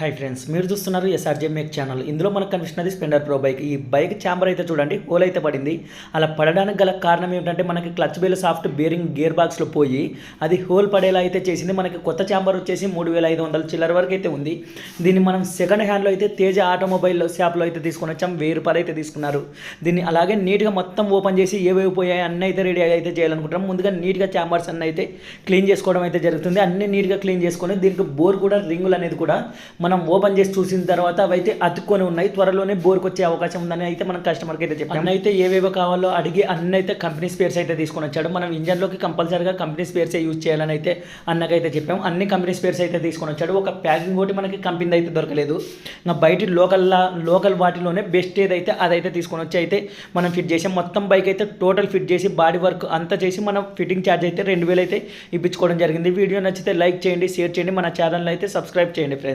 Hi friends, మీరు చూస్తున్నారు SRJ make channel. ఇందులో మనకు కనిపిస్తున్నది స్పెండర్ ప్రో బైక్. ఈ బైక్ ఛాంబర్ అయితే చూడండి హోల్ అయితే పడింది. అలా పడడానికి గల కారణం ఏమిటంటే మనకి clutch bale soft bearing gear బాక్స్లో పోయి అది హోల్ పడేలా అయితే చేసింది. మనకి కొత్త ఛాంబర్ వచ్చేసి 3500 చిల్లర వరకు అయితే ఉంది. దీన్ని మనం సెకండ్ హ్యాండ్లో అయితే తేజ ఆటోమొబైల్ షాప్లో అయితే తీసుకొని వచ్చాం. 1000 రూపాయలు అయితే తీసుకున్నారు. దీన్ని అలాగే నీట్గా మొత్తం ఓపెన్ చేసి ఏవేవి పోయాయి అన్నీ అయితే రెడీ అయితే చేయాలనుకుంటాం. ముందుగా నీట్గా ఛాంబర్స్ అన్నీ అయితే క్లీన్ చేసుకోవడం అయితే జరుగుతుంది. అన్నీ నీట్గా క్లీన్ చేసుకొని దీనికి బోర్ కూడా రింగులు అనేది కూడా మనం ఓపెన్ చేసి చూసిన తర్వాత అవైతే అతుక్కొని ఉన్నాయి. త్వరలోనే బోర్కి వచ్చే అవకాశం ఉందని అయితే మనం కస్టమర్కి అయితే చెప్పాం. అయితే ఏవేవో కావాలో అడిగి అన్నీ అయితే కంపెనీ స్పేర్స్ అయితే తీసుకొని వచ్చాడు. మనం ఇంజన్లోకి కంపల్సరీగా కంపెనీ స్పేర్సే యూజ్ చేయాలని అయితే అన్నకైతే చెప్పాం. అన్ని కంపెనీ స్పేర్స్ అయితే తీసుకొని వచ్చాడు. ఒక ప్యాకింగ్ ఒకటి మనకి కంపెనీ అయితే దొరకలేదు. ఇంకా బయట లోకల్ వాటిలోనే బెస్ట్ ఏదైతే అదైతే తీసుకొని వచ్చి అయితే మనం ఫిట్ చేసాం. మొత్తం బైక్ అయితే టోటల్ ఫిట్ చేసి బాడీ వర్క్ అంతా చేసి మనం ఫిట్టింగ్ ఛార్జ్ అయితే 2000 అయితే ఇప్పించుకోవడం జరిగింది. వీడియో నచ్చితే లైక్ చేయండి, షేర్ చేయండి, మన ఛానల్ అయితే సబ్స్క్రైబ్ చేయండి ఫ్రెండ్స్.